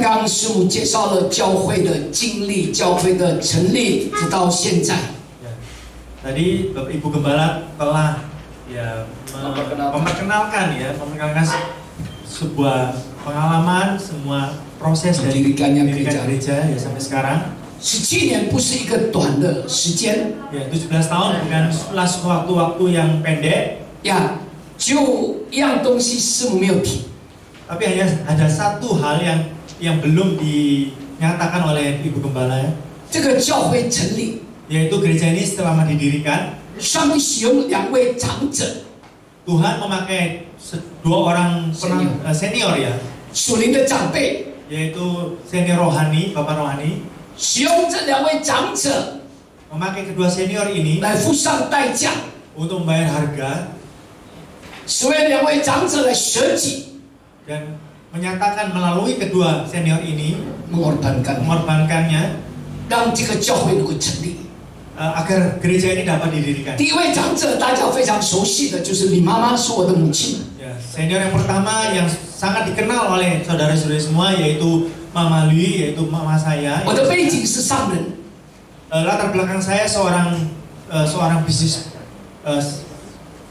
刚刚师母介绍了教会的经历、教会的成立，直到现在。Tadi Bapak Ibu Gembala telah memperkenalkan sebuah pengalaman, semua proses dari dirikan gereja ya sampai sekarang. 17年不是一个短的时间。Ya, 17 tahun bukan waktu-waktu yang pendek. Ya, 就一样东西师母没有提。Tapi hanya ada satu hal yang belum dinyatakan oleh Ibu Gembala ya. 这个教会成立。 Yaitu gereja ini setelah didirikan, 上帝使用2位长者， Tuhan memakai 2 orang senior ya, 属灵的长辈， yaitu senior rohani, bapak rohani, 使用这2位长者 memakai kedua senior ini 来付上代价， untuk membayar harga, 使为2位长者来舍己， dan menyatakan melalui kedua senior ini mengorbankannya， 让这个教会能够成立。 agar gereja ini dapat didirikan. 第一位长者大家非常熟悉的就是李妈妈，是我的母亲。 Ya, senior yang pertama yang sangat dikenal oleh saudara-saudari semua yaitu Mama Lui, yaitu mama saya. 我的背景是商人。 Latar belakang saya seorang bisnis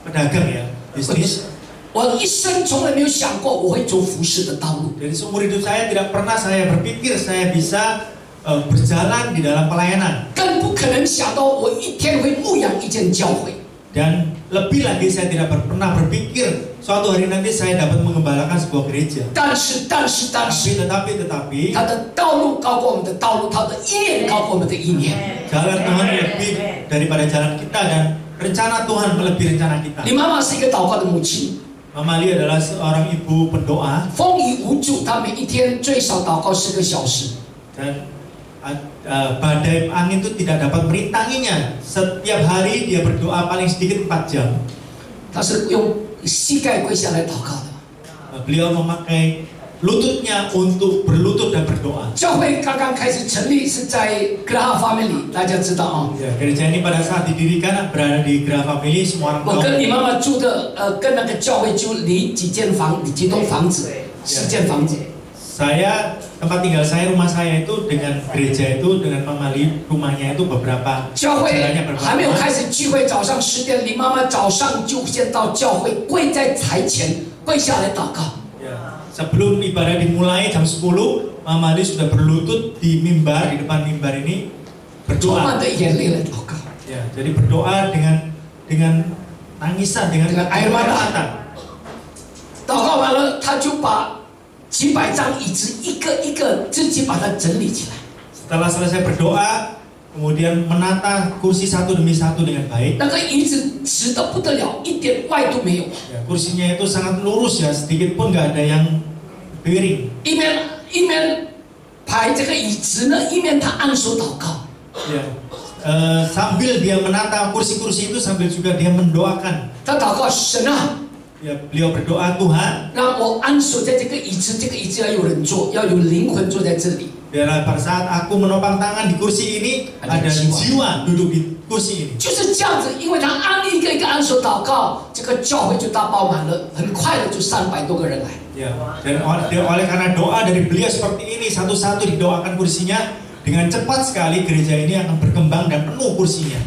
pedagang ya, bisnis. 我一生从来没有想过我会走服侍的道路。 Jadi seumur hidup saya tidak pernah saya berpikir saya bisa berjalan di dalam pelayanan. 更不可能想到我一天会牧养一间教会。 Dan lebih lagi saya tidak pernah berpikir suatu hari nanti saya dapat mengembalakan sebuah gereja. 但是， tetapi 他的道路高过我们的道路，他的意念高过我们的意念。 jalan Tuhan lebih daripada jalan kita dan rencana Tuhan melebihi rencana kita. 你妈妈是一个祷告的母亲。 Mama Li adalah seorang ibu pendoa. 风雨无阻，她每一天最少祷告10个小时。 Dan badai angin itu tidak dapat merintanginya. Setiap hari dia berdoa paling sedikit 4 jam. 她是用膝盖跪下来祷告的。 Beliau memakai lututnya untuk berlutut dan berdoa. 教会刚刚开始成立是在 Graha Family， 大家知道啊。 Ya, gereja ini pada saat didirikan berada di Graha Family, semua orang tahu. 我跟你妈妈住的跟那个教会就离几栋房子，10间房子。 Saya tempat tinggal saya, rumah saya itu dengan gereja itu dengan Mama Li rumahnya itu beberapa 教会 jalannya 还没有 berbeda. 开始聚会，早上10点，李妈妈早上就先到教会，跪在台前，跪下来祷告。 Ya, sebelum ibadah dimulai jam 10, Mama Li sudah berlutut di mimbar, di depan mimbar ini 充满 berdoa. 的眼泪来祷告。 Ya, jadi berdoa dengan tangisan, dengan air mata. 祷告完了，他就把几百张椅子一个一个自己把它整理起来。 Setelah selesai berdoa, kemudian menata kursi satu demi satu dengan baik. 那个椅子直得不得了，一点歪都没有。 Ya, kursinya itu sangat lurus ya, sedikit pun nggak ada yang miring. 一面排这个椅子呢，一面他按手祷告。 Ya, sambil dia menata kursi-kursi itu sambil juga dia mendoakan. 他祷告神啊， Ya, beliau berdoa, Tuhan, 让我按手在这个椅子，这个椅子要有人坐，要有灵魂坐在这里。 biarlah pada saat aku menopang tangan di kursi ini ada jiwa duduk di kursi ini. 就是这样子，因为他一个一个按手祷告，这个教会就大爆满了，很快的就300多个人来。 Ya, dan oleh karena doa dari beliau seperti ini satu-satu didoakan kursinya, dengan cepat sekali gereja ini akan berkembang dan penuh kursinya.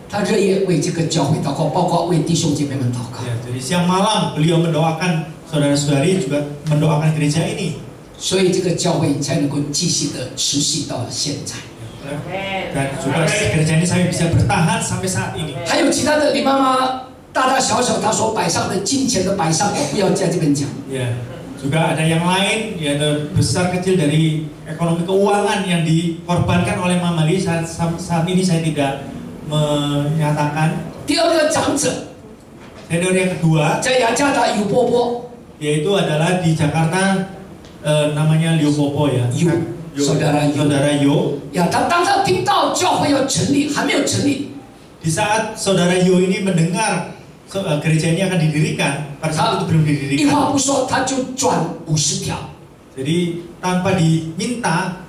他热夜为这个教会祷告，包括为弟兄姐妹们祷告。 Ya, jadi siang malam beliau mendoakan saudara-saudari juga mendoakan gereja ini. 所以这个教会才能够继续的持续到现在。 Dan juga gereja ini sampai bisa bertahan sampai saat ini. 还有其他的，李妈妈大大小小，她所摆上的金钱的摆上，我不要在这边讲。 Ya, juga ada yang lain, yaitu besar kecil dari ekonomi keuangan yang dikorbankan oleh Mama Li. Saat ini saya tidak menyatakan. 第二个长者， Senior yang kedua, 在雅加达有波波， yaitu adalah di Jakarta, namanya Liu Popo ya. Saudara Yo. 呀，当他听到教会要成立，还没有成立， Di saat saudara Yo ini mendengar gereja ini akan didirikan, pada saat itu belum 一 didirikan. 话不说他就转50条。 Jadi tanpa diminta,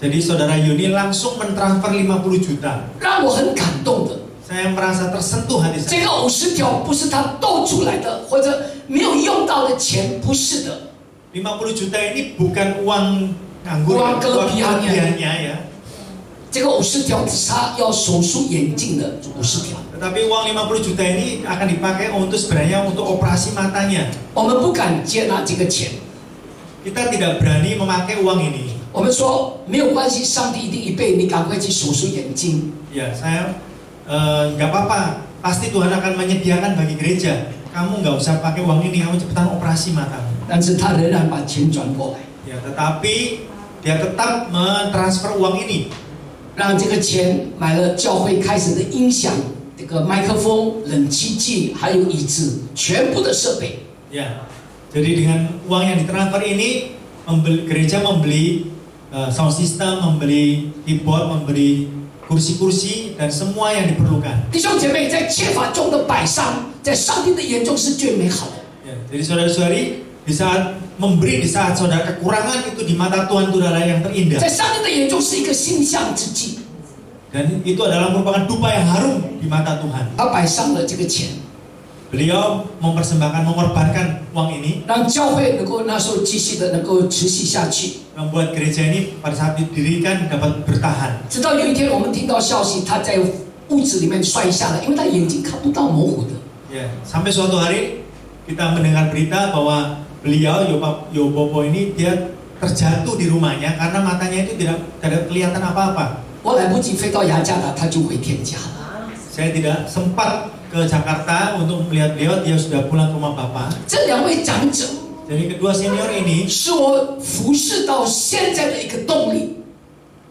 jadi saudara Yo ini langsung mentransfer 50 juta. 让我很感动的， Saya merasa tersentuh hati 这 saya. 个50条不是他斗出来的，或者没有用到的钱，不是的。50 juta ini bukan uang nganggur, uang kelebihannya ya. 这个50条他要手术眼镜的50条。 Tetapi uang 50 juta ini akan dipakai untuk sebenarnya untuk operasi matanya. 我们不敢接纳这个钱。 Kita tidak berani memakai uang ini. 我们说没有关系，上帝一定预备，你赶快去手术眼睛。 Ya, saya nggak apa-apa. Pasti Tuhan akan menyediakan bagi gereja. Kamu nggak usah pakai uang ini, kamu cepetan operasi matamu. 但是他仍然把钱转过来， Ya, tetapi dia tetap mentransfer uang ini. 让这个钱买了教会开始的音响、这个麦克风、冷气机，还有椅子，全部的设备。 Ya, jadi dengan uang yang ditransfer ini, gereja membeli sound system, membeli keyboard, membeli kursi-kursi dan semua yang diperlukan. 弟兄姐妹，在缺乏中的百伤，在上帝的眼中是最美好的。 Ya, jadi saudara-saudari, di saat memberi, di saat saudara kekurangan itu di mata Tuhan itu adalah yang terindah. 在上帝的眼中是一个馨香之祭。 Dan itu adalah merupakan dupa yang harum di mata Tuhan. 他摆上了这个钱， Beliau mempersembahkan, mengorbankan uang ini, 让教会能够那时候继续的能够持续下去。 membuat gereja ini pada saat didirikan dapat bertahan. 直到有一天，我们听到消息，他在屋子里面摔下来，因为他眼睛看不到，模糊的。 Ya, sampai suatu hari kita mendengar berita bahwa beliau Yobopo ini dia terjatuh di rumahnya karena matanya itu tidak kelihatan apa-apa. 我来不及飞到雅加达，他就回天家了。 Saya tidak sempat ke Jakarta untuk melihat beliau, dia sudah pulang ke rumah bapak. 这两位长者 Jadi kedua senior ini 是我服侍到现在的一个动力。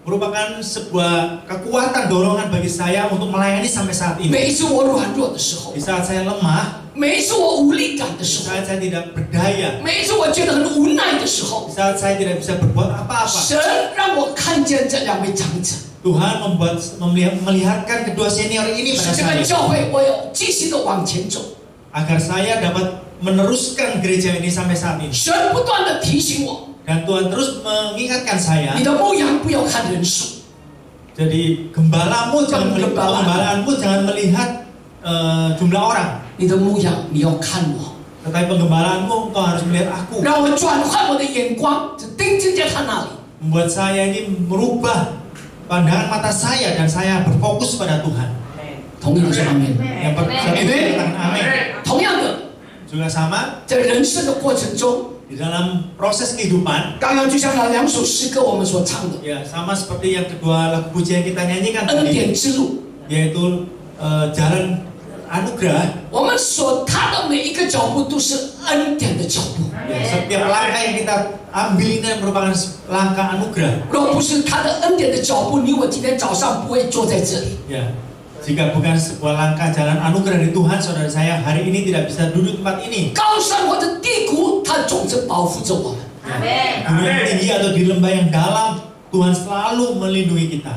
merupakan sebuah kekuatan dorongan bagi saya untuk melayani sampai saat ini. 每一次我软弱的时候， Di saat saya lemah, 每一次我无力感的 di 时候， saat saya tidak berdaya, 每一次我觉得很无奈的时 di 候， saat saya tidak bisa berbuat apa-apa, 神让我看见这两位长者， Tuhan melihatkan kedua senior ini 使 pada 这个 saya 教会我有继续的往前走。 agar saya dapat meneruskan gereja ini sampai saat ini. 神不断的提醒我， Dan Tuhan terus mengingatkan saya, 你的牧羊不要看人数， jadi gembalaanmu jangan melihat jumlah orang, 你的牧羊你要看我， tetapi penggembalaanmu kau harus melihat aku. 让我转换我的眼光，只盯睛在他那里。 Membuat saya ini merubah pandangan mata saya dan saya berfokus pada Tuhan. 同意的说阿门。 Yang pertama, amin. 同样的， Juga sama 在人生的过程中， di dalam proses kehidupan, 刚刚就像那两首诗歌我们所唱的 ya sama seperti yang kedua lagu puji yang kita nyanyikan 恩 tadi, 典之路， yaitu jalan anugerah. 我们所踏的每一个脚步都是恩典的脚步。 Ya, setiap langkah yang kita ambil ini merupakan langkah anugerah. 若不是他的恩典的脚步，你我今天早上不会坐在这里。 Ya, jika bukan sebuah langkah jalan anugerah dari Tuhan, saudara saya hari ini tidak bisa duduk tempat ini. 高山或者低谷，他总是保护着我们。 Gunung yang tinggi atau di lembah yang dalam, Tuhan selalu melindungi kita.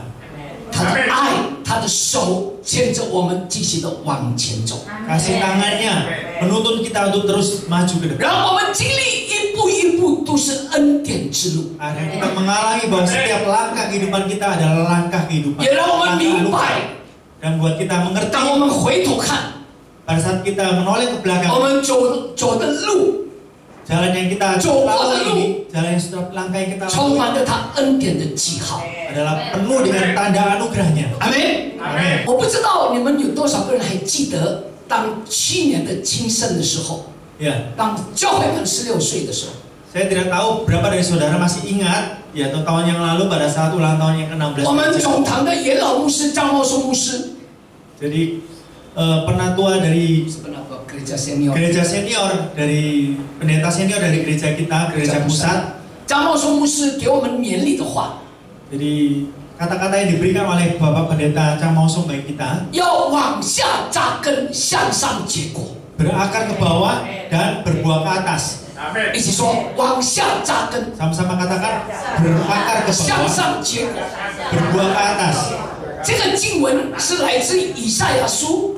他的爱，他的手牵着我们继续的往前走， Kasih tangannya menuntun kita untuk terus maju ke depan. 让我们经历一步一步都是恩典之路， Agar kita mengalami bahwa setiap langkah kehidupan kita adalah langkah kehidupan. 也让我们 langkah 明 anugerah. 白， Dan buat kita mengerti 当我们回头看， pada saat kita menoleh ke 我 belakang, 们走的路 jalan yang kita lalui ini, jalan yang setiap langkah yang kita 充 lalui 满了他恩典的记号。 adalah penuh dengan tanda anugerahnya. 阿门。 Amin. 我不知道你们有多少个人还记得，当去年的青圣的时候， Ya, 当教会满16岁的时候， saya tidak tahu berapa dari saudara masih ingat, ya tahun yang lalu pada saat ulang tahun yang ke-16. 我们总堂的元老牧师张茂松牧师， Jadi penatua dari gereja senior， gereja senior, dari pendeta senior dari gereja kita, gereja pusat. 张茂松牧师给我们勉励的话， Jadi kata-kata yang diberikan oleh Bapak Pendeta Chang Mausong bagi kita, 要往下扎根，向上结果。 berakar ke bawah dan berbuah ke atas. 一起说，往下扎根， Sama-sama katakan berakar ke 向 bawah, 上结果。 berbuah ke atas. 这个经文是来自于以赛亚书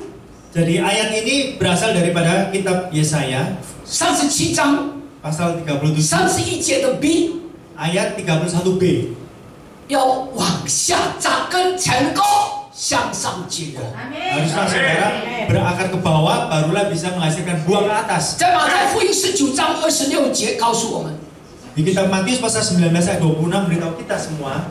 Jadi ayat ini berasal daripada kitab Yesaya 37章 pasal 37 31节的 B， ayat 31b. 要往下扎根才能够向上结果。 Haruslah saudara berakar ke bawah barulah bisa menghasilkan buah ke atas. 在马太福音19章26节告诉我们， Di kitab Matius pasal 19 ayat 26 memberitahu kita semua.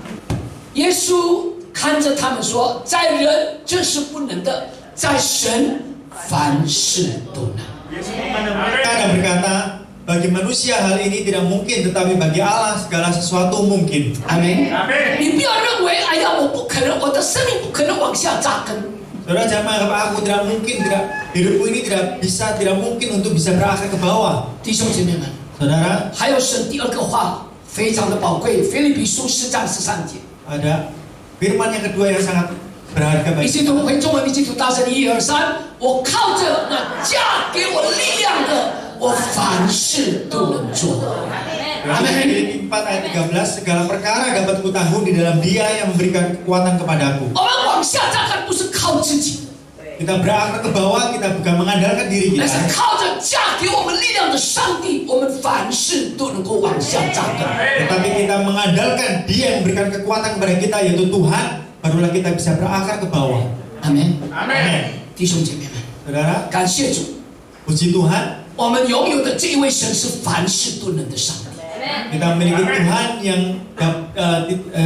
耶稣看着他们说：“在人这是不能的，在神凡事都能。” Yesus memandang mereka dan berkata, bagi manusia hal ini tidak mungkin, tetapi bagi Allah segala sesuatu mungkin. Amin. 你不要认为，哎呀，我不可能，我的生命不可能往下扎根。 Saudara jangan menganggap aku tidak mungkin, hidupku ini tidak mungkin untuk bisa berakar ke bawah. 弟兄姐妹们， Saudara, 还有神第二个话非常的宝贵，腓立比书4章13节。 ada firman yang kedua yang sangat berharga 一 bagi 起读回中文，一起读大声，1、2、3。我靠着那加给我力量的，我凡事都能做。 Filipi 4 ayat 13, segala perkara dapat kutanggung di dalam Dia yang memberikan kekuatan kepadaku. 我们往下扎根不是靠自己， Kita berakar ke bawah, kita bukan mengandalkan diri 那 kita, 是靠着加给我们力量的上帝，我们凡事都能够往下扎根。 tetapi kita mengandalkan Dia yang memberikan kekuatan kepada kita, yaitu Tuhan, barulah kita bisa berakar ke bawah. 阿门。 Amin. 弟兄姐妹们， Saudara, 感谢主， puji Tuhan, 我们拥有的这一位神是凡事都能的上帝。 kita memiliki Tuhan yang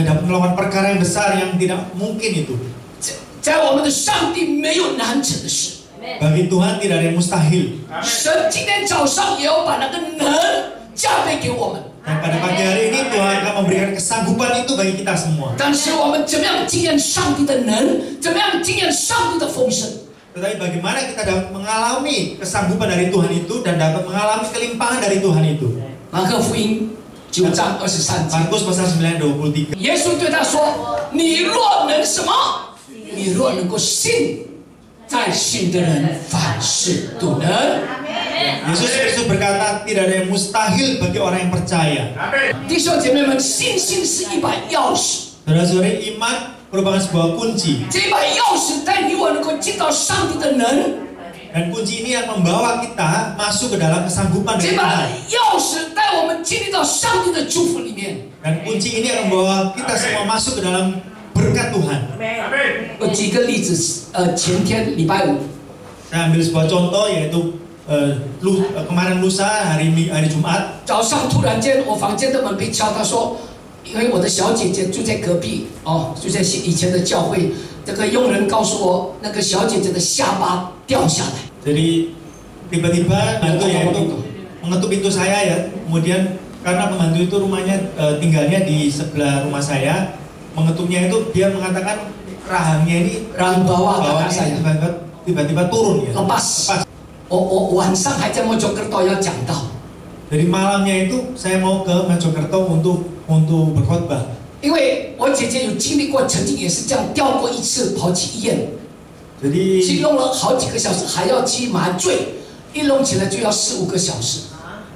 dapat melakukan perkara yang besar yang tidak mungkin itu. 在我们的上帝没有难成的事。 Bagi Tuhan tidak ada yang mustahil. 神今天早上也要把那个能加倍给我们。 Dan pada pagi hari ini Tuhan akan memberikan kesanggupan itu bagi kita semua. 但是我们怎么样经验上帝的能？怎么样经验上帝的丰盛？ Tetapi bagaimana kita dapat mengalami kesanggupan dari Tuhan itu dan dapat mengalami kelimpahan dari Tuhan itu. 马可福音9章23节， Markus pasal 9 23. 耶稣对他说：“你若能什么？你若能够信，在信的人凡事都能。” Yesus Kristus berkata tidak ada yang mustahil bagi orang yang percaya. 弟兄姐妹们，信心是一把钥匙， Saudara-saudari, iman merupakan sebuah kunci. 这把钥匙带你我能够进到上帝的能， Dan kunci ini yang membawa kita masuk ke dalam kesanggupan 这 dari 把 Tuhan. 钥匙带我们经历到上帝的祝福里面。 Dan kunci ini yang membawa kita semua masuk ke dalam berkat Tuhan. 我举个例子，前天礼拜五， Saya ambil sebuah contoh yaitu kemarin lusa hari Jumat. 早上突然间我房间的门被敲，他说，因为我的小姐姐住在隔壁，住在以前的教会，这个佣人告诉我，那个小姐姐的下巴掉下来。 Jadi tiba-tiba pembantu yaitu mengetuk pintu saya ya. Kemudian karena pembantu itu rumahnya tinggalnya di sebelah rumah saya, mengetuknya itu dia mengatakan rahangnya ini rahang bawahnya saya tiba-tiba turun ya. Lepas. 我晚上还在Mojokerto要讲道。 Jadi malamnya itu saya mau ke Mojokerto untuk berkhotbah. 因为我姐姐有经历过，曾经也是这样掉过一次，跑去医院。 Jadi 去弄了好几个小时，还要去麻醉，一弄起来就要4、5个小时。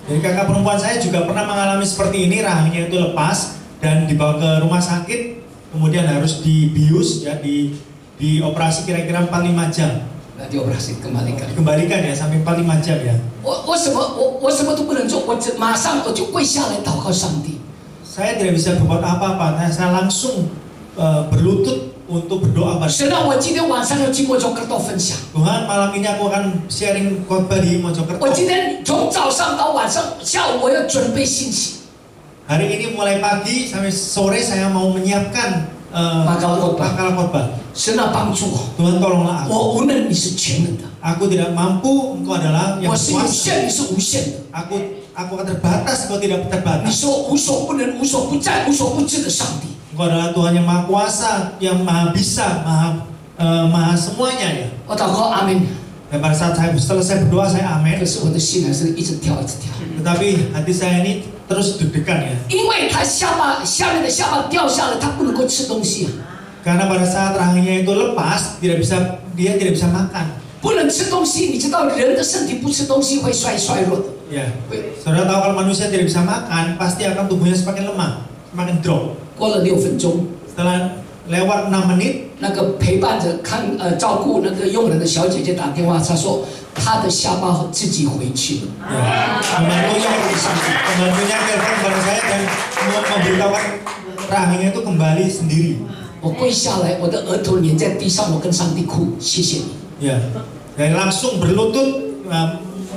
Jadi kakak perempuan saya juga pernah mengalami seperti ini, rahangnya itu lepas dan dibawa ke rumah sakit, kemudian harus dibius ya, dioperasi kira-kira 4-5 jam. Nah, dioperasi kembalikan. Dikembalikan ya sampai 4-5 jam ya. 我什么都不能做，马上我就跪下来祷告上帝。 Saya tidak bisa berbuat apa-apa, saya langsung berlutut untuk berdoa pada 神让我今天晚上要去Mojokerto分享。 Tuhan. Malam ini aku akan sharing khotbah di Mojokerto. 我今天从早上到晚上，下午我要准备信息。 Hari ini mulai pagi sampai sore saya mau menyiapkan makalah khotbah. 神啊，帮助我， Tuhan tolonglah aku. 我无能，你是全能的； Aku tidak mampu, Engkau adalah yang 我是有 kuasa. 限，你是无限的。 Aku akan terbatas, Engkau tidak 你 terbatas. 是我无所不能、无所不在、无所不知的上帝。 Engkau adalah Tuhan yang maha kuasa, yang maha bisa, maha semuanya ya. 我祷告，阿门。 Dan pada saat saya selesai berdoa, saya amin. 可是我的心还是一直跳，一直跳。 Tetapi hati saya ini terus deg-degan ya. 因为他下面的下巴掉下来，他不能够吃东西啊， Karena pada saat rahangnya itu lepas, dia tidak bisa makan. 不能吃东西。你知道人的身体不吃东西会衰弱的。 Ya, saudara tahu kalau manusia tidak bisa makan, pasti akan tubuhnya semakin lemah, semakin drop. 过了6分钟， Setelah lewat 6 menit, 那个陪伴着照顾那个佣人的小姐姐打电话，她说她的下巴自己回去了。 ya, pembantunya telepon kepada saya dan memberitahukan rahangnya itu kembali sendiri. 我跪下来，我的额头粘在地上，我跟上帝哭，谢谢你。 Ya, dan langsung berlutut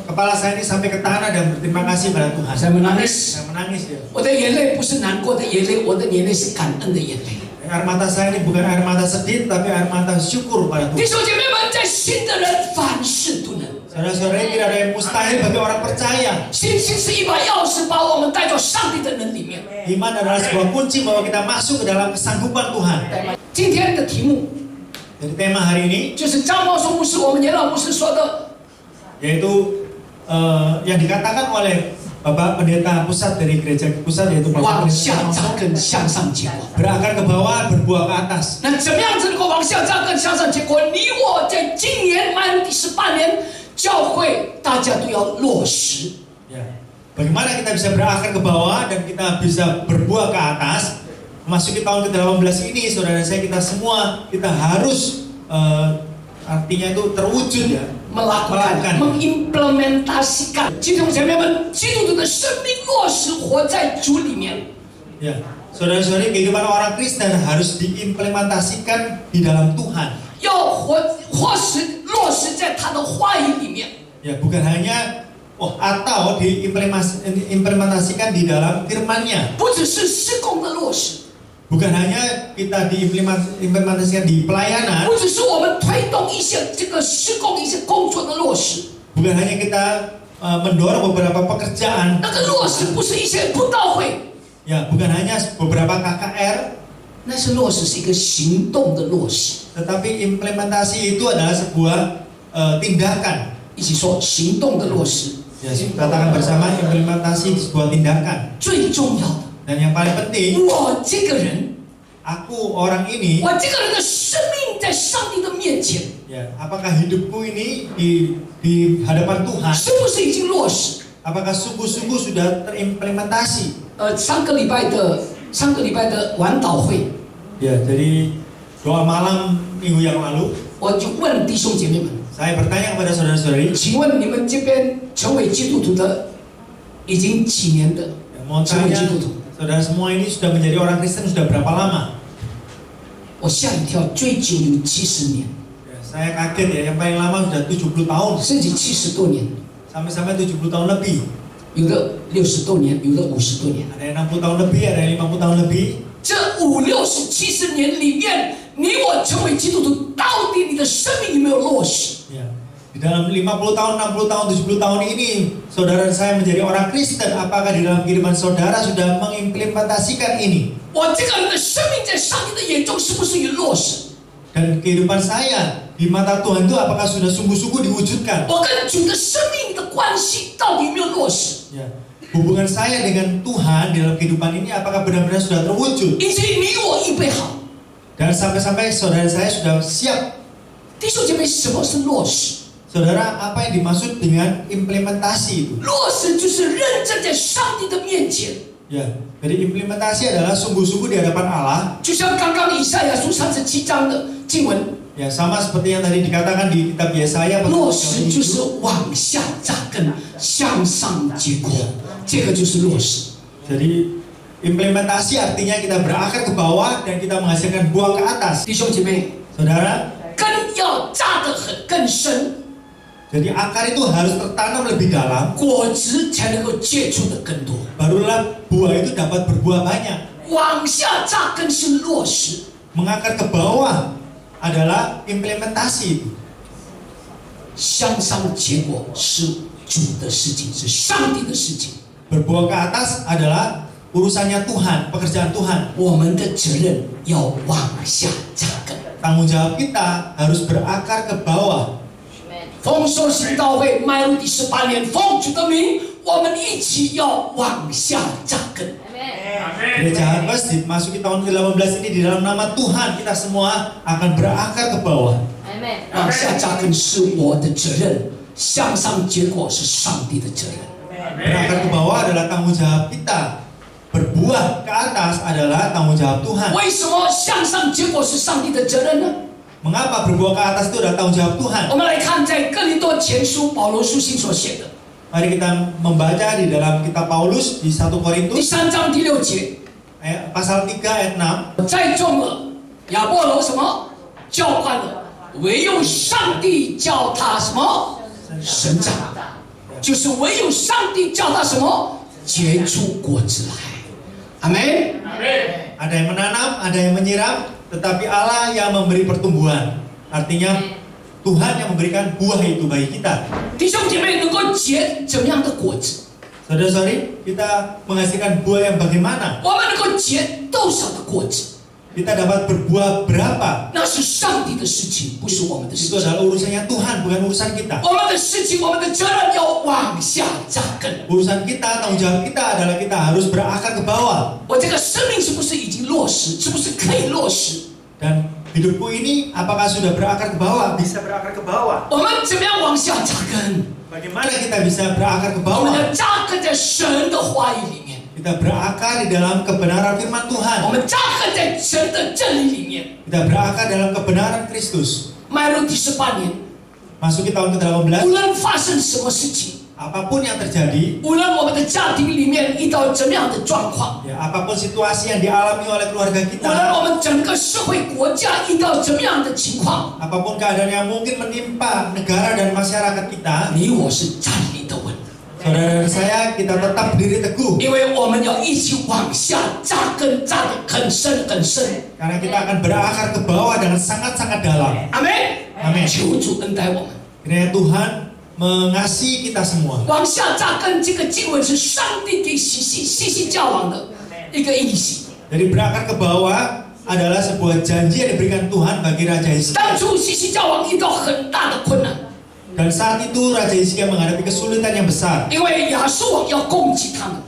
kepala saya ini sampai ke tanah dan berterima kasih pada Tuhan. Saya menangis. Saya menangis ya. 我的眼泪不是难过的眼泪，我的眼泪是感恩的眼泪。 Air mata saya ini bukan air mata sedih, tapi air mata syukur pada 弟 Tuhan. 兄姐妹们，在信的人凡事都能。 Saudara-saudara, tidak ada yang mustahil bagi orang percaya. 信心是一把钥匙，把我们带到上帝的能里面。 Iman adalah sebuah kunci bahwa kita masuk ke dalam kesanggupan Tuhan. 今天的题目 Jadi tema hari ini 就是张茂松牧师，我们年老牧师说的， yaitu yang dikatakan oleh Bapak Pendeta Pusat dari Gereja Pusat, yaitu 往 Bapak 下 Pendeta 扎根，向上结果。 berakar ke bawah, berbuah ke atas. 那怎么样子能够往下扎根，向上结果？你我在今年迈入第18年，教会大家都要落实。 Ya. Bagaimana kita bisa berakar ke bawah dan kita bisa berbuah ke atas? Memasuki tahun ke-18 ini, saudara saya, kita semua kita harus artinya itu terwujud ya, melakukan, mengimplementasikan 弟兄姐妹们，基督徒的生命落实活在主里面。 Ya, saudara-saudari, kehidupan orang Kristen harus diimplementasikan di dalam Tuhan. 要落实在他的话语里面。 Ya, bukan hanya atau diimplementasikan di dalam firman-Nya. 不只是事工的落实， Bukan hanya kita diimplementasikan di pelayanan. 不只是我们推动一些这个事工一些工作的落实。 Bukan hanya kita mendorong beberapa pekerjaan. 那个落实不是一些布道会， Ya, bukan hanya beberapa KKR. 那是落实是一个行动的落实。 Tetapi implementasi itu adalah sebuah tindakan. 一起说行动的落实。 Ya, katakan bersama, implementasi sebuah tindakan. 最重要的， Dan yang paling penting, 我这个人， aku orang ini, 我这个人的生命在上帝的面前， ya, apakah hidupku ini di hadapan Tuhan, 是不是已经落实？ apakah sungguh-sungguh sudah terimplementasi? 上个礼拜的晚祷会， Ya, jadi doa malam minggu yang lalu, 我就问弟兄姐妹们， saya bertanya kepada saudara-saudari, 请问你们这边成为基督徒的已经几年的 mau 成为 tanya, 基督徒？ saudara semua ini sudah menjadi orang Kristen sudah berapa lama? 我吓一跳，最久有70年， Ya, saya kaget ya, yang paling lama sudah 70 tahun, 甚至70多年， sampai 70 tahun lebih. 有的60多年，有的50多年。 Ada yang 60 tahun lebih, ada yang 50 tahun lebih. 这50、60、70年里面，你我成为基督徒，到底你的生命有没有落实？ Ya. Di dalam 50 tahun, 60 tahun, 70 tahun ini, saudara saya menjadi orang Kristen, apakah di dalam kehidupan saudara sudah mengimplementasikan ini? 我这个人的生命在上帝的眼中是不是有落实？ Dan kehidupan saya di mata Tuhan itu apakah sudah sungguh-sungguh diwujudkan? 我跟主的生命的关系到底有没有落实？ Ya. Hubungan saya dengan Tuhan di dalam kehidupan ini apakah benar-benar sudah terwujud? 以及你我预备好。 Dan sampai-sampai saudara saya sudah siap. 弟兄姐妹，什么是落实？ Saudara, apa yang dimaksud dengan implementasi itu? 落实就是认真在上帝的面前， Ya, jadi implementasi adalah sungguh-sungguh di hadapan Allah. 就像刚刚以赛亚书37章的经文， Ya, sama seperti yang tadi dikatakan di kitab Yesaya. 落实就是往下扎根，向上结果，这个就是落实。 Jadi implementasi artinya kita berakar ke bawah dan kita menghasilkan buah ke atas. 弟兄姐妹， Saudara, 根要扎得更深， jadi akar itu harus tertanam lebih dalam, 果子才能够结出的更多。 barulah buah itu dapat berbuah banyak. 往下扎根是落实， Mengakar ke bawah adalah implementasi itu. 向上结果是主的事情，是上帝的事情。 Berbuah ke atas adalah urusannya Tuhan, pekerjaan Tuhan. 我们的责任要往下扎根。 Tanggung jawab kita harus berakar ke bawah. 丰收行道会迈入第18年，奉主的名，我们一起要往下扎根。 Gereja Harvest dimasuki tahun ke-18 ini di dalam nama Tuhan, kita semua akan berakar ke bawah. 往下扎根是我的责任，向上结果是上帝的责任。 Berakar ke bawah adalah tanggung jawab kita. Berbuah ke atas adalah tanggung jawab Tuhan. 为什么向上结果是上帝的责任呢？ Mengapa berbuah ke atas itu adalah tanggung jawab Tuhan? 我们来看在哥林多前书保罗书信所写的 Mari kita membaca di dalam kitab Paulus di 1第 Korintus 3章第6节， pasal 3 ayat 6. 在众了亚波罗什么教官了，唯有上帝叫他什么神长。就是唯有上帝叫他什么结出果子来。阿门。 Ada yang menanam, ada yang menyiram, tetapi Allah yang memberi pertumbuhan. Artinya Tuhan yang memberikan buah itu bagi kita. 弟兄姐妹能够结怎么样的果子？ Saudara-saudari, kita menghasilkan buah yang bagaimana? 我们能够结多少的果子？ Kita dapat berbuah berapa? 那是上帝的事情，不是我们的事 Itu 情。 adalah urusannya Tuhan, bukan urusan kita. 我们的事情，我们的责任要往下扎根。 Urusan kita, tanggung jawab kita adalah kita harus berakar ke bawah. 我这个生命是不是已经落实？是不是可以落实？ Dan hidupku ini apakah sudah berakar ke bawah? Bisa berakar ke bawah. 我们怎么样往下扎根？ Bagaimana kita bisa berakar ke 我们 bawah? 要扎根在神的话语里面， Kita berakar di dalam kebenaran firman 我 Tuhan. 们扎根在神的真理里面。 Kita berakar dalam kebenaran Kristus. 迈入第18年， Masuki tahun 无 ke-18, 论发生什么事情， apapun yang terjadi, 无论我们的家庭里面遇到怎么样的状况， ya apapun situasi yang dialami oleh keluarga 无论 kita, 我们整个社会国家遇到怎么样的情况， apapun keadaan yang mungkin menimpa negara dan masyarakat kita, 你我是站立的稳， saudara dan saya kita tetap berdiri teguh. 因为我们要一起往下扎根，扎得很深很深。 Karena kita akan berakar ke bawah dengan sangat-sangat dalam. 阿门， Amin. 求主恩待我们。 Kiranya Tuhan mengasihi kita semua. 往下扎根，这个经文是上帝给西西教王的一个应许。 Jadi berakar ke bawah adalah sebuah janji yang diberikan Tuhan bagi Raja Hizkia. 当初西西教王遇到很大的困难， Dan saat itu Raja Hizkia menghadapi kesulitan yang besar. 因为亚述王要攻击他们，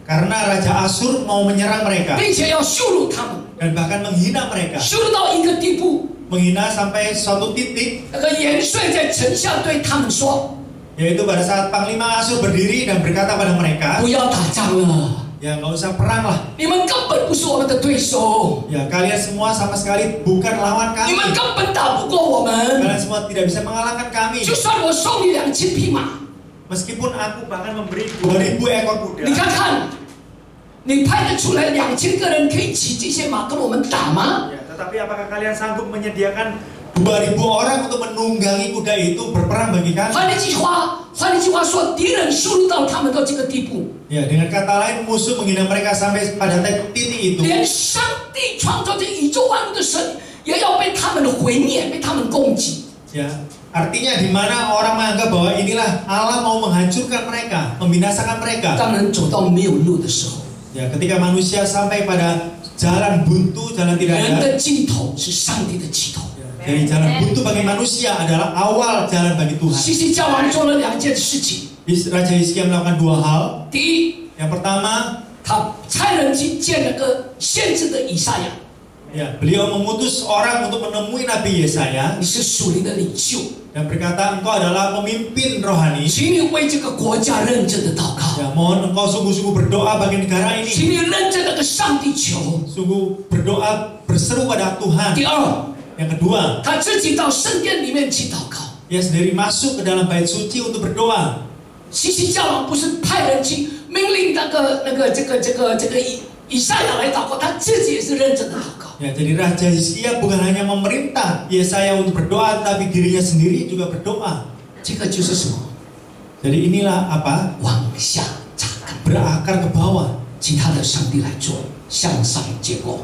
Karena Raja Asyur mau menyerang mereka 并且要羞辱他们， dan bahkan menghina mereka. 羞辱到一个地步， Menghina sampai suatu titik, 那个元帅在城下对他们说 yaitu pada saat Panglima Asyur berdiri dan berkata pada：“ mereka, 不要打仗了， ya nggak usah perang lah. 你们根本不是我们的对手， Ya kalian semua sama sekali bukan lawan 你 kami. 们根本打不过我们。 Kalian semua tidak bisa mengalahkan kami. 就算我送你2000匹马， Meskipun aku bahkan memberi 2000 ekor 你 kuda. 看看，你派得出来2000个人可以骑这些马跟我们打吗？ Ya, tetapi apakah kalian sanggup menyediakan 2000 orang untuk menunggangi kuda itu berperang bagi kami? 换一句话说，敌人羞辱到他们到这个地步， Ya, dengan kata lain musuh menghina mereka sampai pada titik itu. 连上帝创造这宇宙万物的神也要被他们的毁灭，被他们攻击。 Ya, artinya di mana orang menganggap bahwa inilah Allah mau menghancurkan mereka, membinasakan mereka. 当人走到没有路的时候， Ya, ketika manusia sampai pada jalan buntu, jalan tidak 人 ada. 的尽头是上帝的起头。 Jadi jalan buntu bagi manusia adalah awal jalan bagi Tuhan. 西西教王做了2件事情， Raja Hizkia melakukan 2 hal. 第一， Yang pertama, 他差人去见那个先知的以赛亚， ya, beliau mengutus orang untuk menemui Nabi Yesaya 你是属灵的领袖， dan berkata, engkau adalah pemimpin rohani. 请你为这个国家认真的祷告， Ya, mohon engkau sungguh-sungguh berdoa bagi negara 请 ini. 你认真的跟上帝求。 Sungguh berdoa berseru pada Tuhan. 第二， Yang kedua, 他自己到圣殿里面去祷告。 dia sendiri masuk ke dalam bait suci untuk berdoa. 西西教王不是派人去命令这个以赛亚来祷告，他自己也是认真的祷告。 Ya, jadi Raja Hizkia bukan hanya memerintah Yesaya untuk berdoa, tapi dirinya sendiri juga berdoa. 这个就是什么？ Jadi inilah apa? 往下扎根， Berakar ke bawah. 其他的上帝来做，向上结果。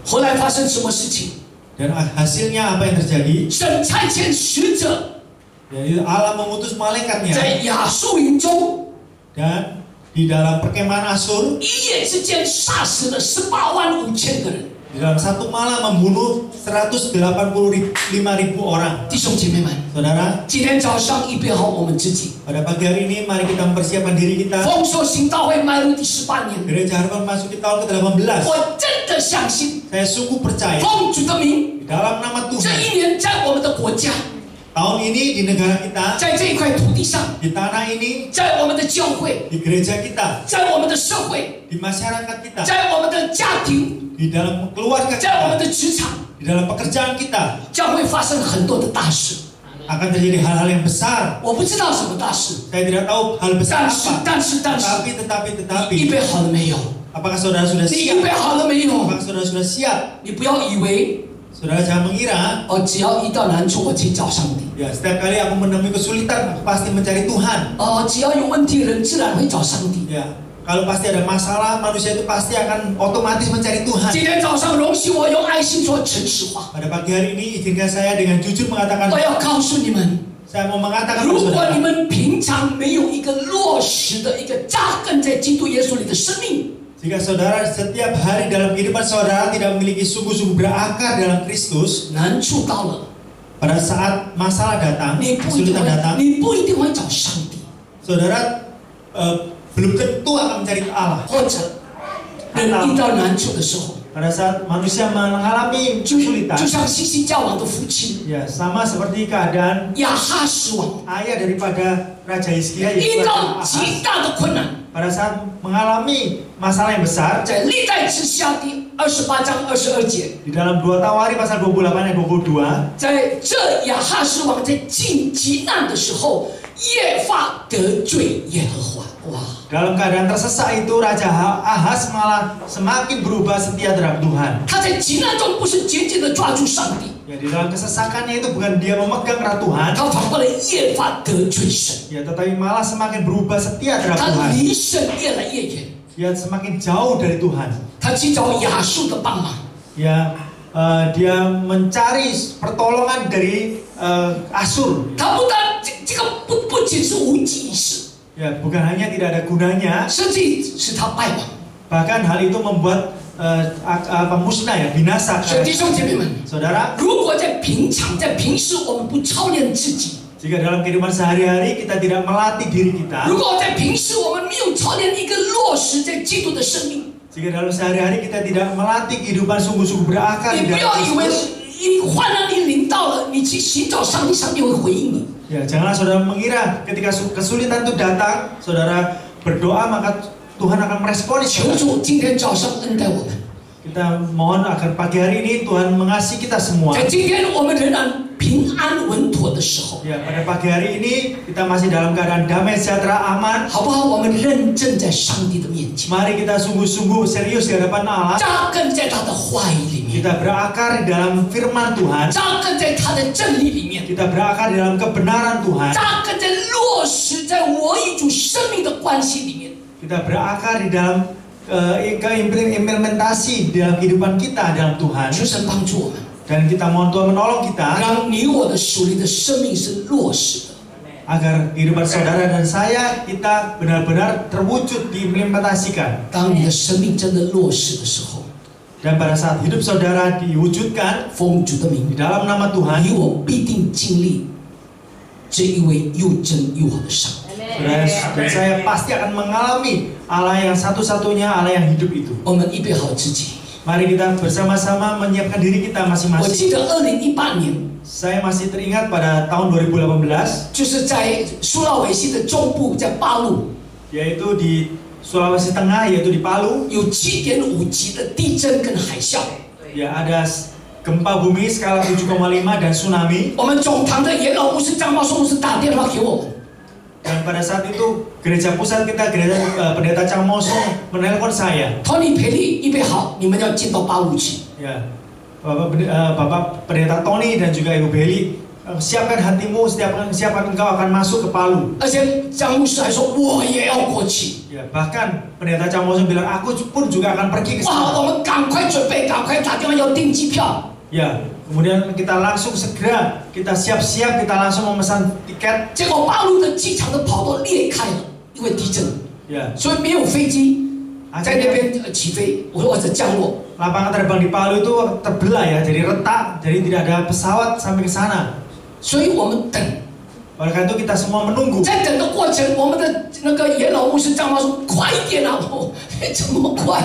后来发生什么事情？ Dan hasilnya apa yang terjadi? 神差遣使者 Jadi Allah mengutus malaikatnya 在亚述营中， dan di dalam perkemahan Asyur 一夜之间杀死了185000个人。 di dalam satu malam membunuh 185.000 orang. 弟兄姐妹们， Saudara, 今天早上预备好我们自己， pada pagi hari ini mari kita mempersiapkan diri kita. 丰收行道会迈入第18年。 Gereja Harapan memasuki tahun ke-18. 我真的相信， Saya sungguh percaya 奉主的名， di dalam nama 这 Tuhan. 一年在我们的国家， Tahun ini di negara kita, 在这一块土地上， di tanah ini, 在我们的教会， di gereja kita, 在我们的社会， di masyarakat kita, 在我们的家庭， di dalam keluarga 在我们 kita, 的职场， di dalam pekerjaan kita 将会发生很多的大事。 akan terjadi hal-hal yang besar. 我不知道什么大事， Saya tidak tahu hal besar 但 apa. 是， Tetapi, 你预备好了没有？ apakah saudara sudah 你预 siap? 备好了没有？ Apakah saudara sudah siap? 你不要以为 Saudara jangan mengira 哦，只要遇到难处，我去找上帝。Ya, setiap kali aku menemui kesulitan, aku pasti mencari Tuhan. 只要有问题，人自然会找上帝。 Ya, kalau pasti ada masalah, manusia itu pasti akan otomatis mencari Tuhan. 今天早上，容许我用爱心说诚实话。 Pada pagi hari ini, izinkan saya dengan jujur mengatakan, 我要告诉你们， saya mau mengatakan 如 kepada 果 saudara, 你们平常没有一个落实的一个扎根在基督耶稣里的生命， jika saudara setiap hari dalam kehidupan saudara tidak memiliki sungguh-sungguh berakar dalam Kristus, 难处到了， pada saat masalah datang, 你不一定 kesulitan 会， datang, 你不一定会找上帝， saudara belum tentu akan mencari Allah. 或者人遇到难处的时候， Pada saat manusia mengalami 就 kesulitan, 像西西教王的父亲 ya sama seperti keadaan 亚哈斯王， ayah daripada Raja Hizkia 遇 yaitu 到 Ahaz. 极大的困难。 Pada saat mengalami masalah yang besar, 在历代志下第28章22节， di dalam 2 Tawari pasal 28 ayat 22, 在这亚哈斯王在进极难的时候，耶法得罪耶和华。哇！ dalam keadaan tersesak itu Raja Ahaz malah semakin berubah setia terhadap Tuhan. 他在极难中不是紧紧的抓住上帝， Ya, di dalam kesesakannya itu bukan dia memegang erat Tuhan, 他反过来耶法得罪神， ya, tetapi malah semakin berubah setia terhadap 他 Tuhan. 离神越来越远， Dia semakin jauh dari Tuhan. 他去找亚述的帮忙。 Ya, dia mencari pertolongan dari Asur. 他不但这个不仅是无济于事， Ya, bukan hanya tidak ada gunanya, 甚至使他败亡。 bahkan hal itu membuat musnah, ya, binasa. 所以弟兄姐妹们， Saudara, 如果在平常在平时我们不操练自己， jika dalam kehidupan sehari-hari kita tidak melatih diri kita, 如果在平时我们没有操练一个落实在基督的生命， jika dalam sehari-hari kita tidak melatih kehidupan sungguh-sungguh berakar 你 di 不要 dalam 以为 Kristus, 你患难你临到了，你去寻找上帝，上帝会回应你。 ya, janganlah saudara mengira ketika kesulitan itu datang, saudara berdoa maka Tuhan akan meresponi 求 saudara. 主今天早上恩待我们， Kita mohon agar pagi hari ini Tuhan mengasihi kita semua. 在今天我们仍然平安稳妥的时候， Ya, pada pagi hari ini kita masih dalam keadaan damai sejahtera aman. 好不好？我们认真在上帝的面前， Mari kita sungguh-sungguh serius di hadapan Allah. 扎根在他的话语里面， Kita berakar di dalam firman Tuhan. 扎根在他的真理里面， Kita berakar di dalam kebenaran Tuhan. 扎根在落实在我与主生命的关系里面。 Kita berakar di dalam implementasi di dalam kehidupan kita dalam Tuhan. 求神帮助我们， Dan kita mohon Tuhan menolong kita 让你我的属灵的生命是落实的。 agar kehidupan saudara dan saya kita benar-benar terwujud diimplementasikan. 当你的生命真的落实的时候， Dan pada saat hidup saudara diwujudkan 奉主的名 di，dalam nama Tuhan, 你我必定经历这一位又真又好的上帝。 saudara dan saya pasti akan mengalami Allah yang satu-satunya Allah yang hidup itu. 我们预备好自己。 Mari kita bersama-sama menyiapkan diri kita 我 masing-masing. 记得2018年， Saya masih teringat pada tahun 2018, 就是在苏拉维西的中部，在巴鲁， yaitu di Sulawesi Tengah, yaitu di Palu. 有7.5级的地震跟海啸。 Ya, ada gempa bumi skala 7,5 dan tsunami. 我们总堂的元老牧师张茂松牧师打电话给我们， Dan pada saat itu gereja pusat kita, gereja pendeta Chang Mosong menelpon saya. 托尼培利预备好，你们要进到巴鲁去。 Ya, Bapak pendeta Tony dan juga Ibu Beli, siapkan hatimu, siapkan engkau akan masuk ke Palu. 而且张牧师还说我也要过去。 Ya, bahkan pendeta Chang Mosong bilang aku pun juga akan pergi ke 哇， sana. 我们赶快准备，赶快打电话要订机票。 Ya, kemudian kita langsung segera, kita siap-siap, kita langsung memesan tiket. 结果巴鲁的机场的跑道裂开了，因为地震， Ya, 所以没有飞机在那边起飞，或者降落。 lapangan terbang di Palu itu terbelah ya, jadi retak, jadi tidak ada pesawat sampai ke sana. 所以我们等， Oleh karena itu kita semua menunggu. 在等的过程，我们的那个元老牧师张茂说：“快一点啊！”我怎么快？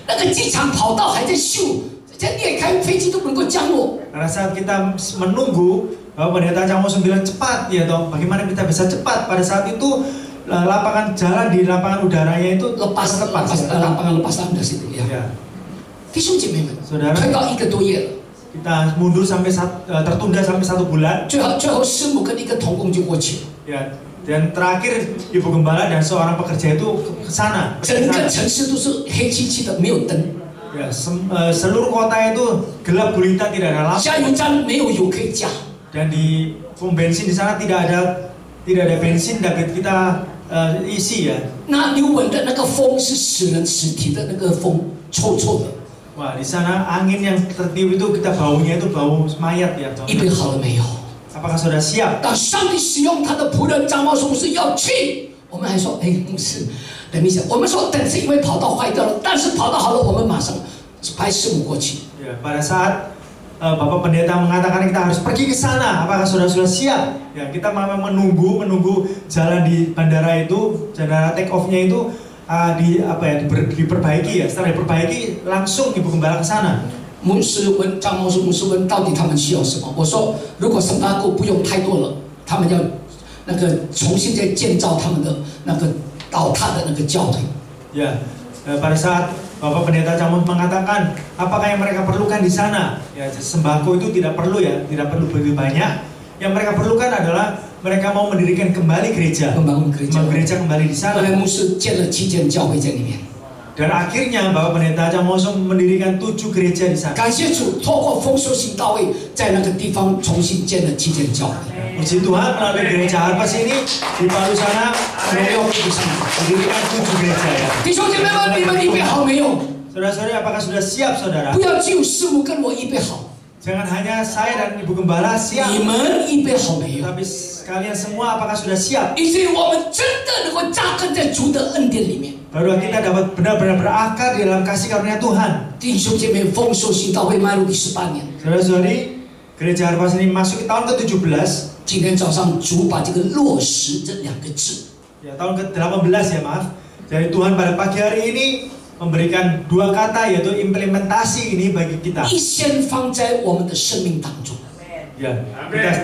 那个机场跑道还在修，在裂开，飞机都不能够降落。 Karena saat kita menunggu, pendeta Chang Mosong bilang cepat, ya toh. Bagaimana kita bisa cepat? Pada saat itu lapangan jalan di lapangan udaranya itu lepas lapangan lepas landas itu ya. Ya. 弟兄姐妹们， Saudara, 推到1个多月了， kita mundur sampai tertunda sampai 1 bulan. 最后师母跟一个同工就过去了， Ya. Dan terakhir Ibu Gembala dan seorang pekerja itu ke sana. 整个城市都是黑漆漆的，没有灯， Ya, seluruh kota itu gelap gulita, tidak ada lampu. 加油站没有油可以加， Dan di pom bensin di sana tidak ada bensin dapat kita isi ya. 那你闻的那个风是使人死体的那个风，臭臭的。 Wah, di sana angin yang tertiup itu kita baunya itu bau mayat ya. 预备好了没有？ Apakah sudah siap? 当上帝使用他的仆人长老说是要去，我们还说，哎，牧师，等一下，我们说等是因为跑道坏掉了，但是跑道好了，我们马上派师母过去。 Ya, pada saat Bapak Pendeta mengatakan kita harus pergi ke sana, apakah sudah siap? Ya, kita memang menunggu jalan di bandara itu, bandara take off-nya itu diperbaiki ya. Setelah diperbaiki, langsung Ibu Gembala ke sana. 牧师问张牧师，牧师问到底他们需要什么？我说，如果圣巴库不用太多了，他们要那个重新再建造他们的那个倒塌的那个教会。 Ya, pada saat Bapak Pendeta Camus mengatakan apakah yang mereka perlukan di sana? Ya, sembako itu tidak perlu ya, tidak perlu begitu banyak. Yang mereka perlukan adalah mereka mau mendirikan kembali gereja, membangun gereja kembali di sana. 后来牧师建了7间教会在里面。 Dan akhirnya Bapak Pendeta Camus mendirikan 7 gereja di sana. 感谢主，透过丰收型到位，在那个地方重新建了7间教会。 Puji Tuhan melalui gereja Harvest ini di Palu sana mendirikan 7 gereja ya. 弟兄姐妹们，你们预备好没有？ Saudara-saudari, apakah sudah siap saudara? 不要只有师母跟我预备好， Jangan hanya saya dan Ibu Gembala siap. 你们预备好没有？ Tapi kalian semua apakah sudah siap? 以至于我们真的能够扎根在主的恩典里面。 Baru kita dapat benar-benar berakar di dalam kasih karunia Tuhan. 弟兄姐妹，丰收型到会迈入第18年。 Saudara-saudari, gereja Harvest ini masuk ke tahun ke-17. 今天早上主把这个落实这2个字， Ya, tahun ke-18 ya maaf. Jadi Tuhan pada pagi hari ini memberikan 2 kata yaitu implementasi ini bagi kita. 一先放在我们的生命当中。 Ya,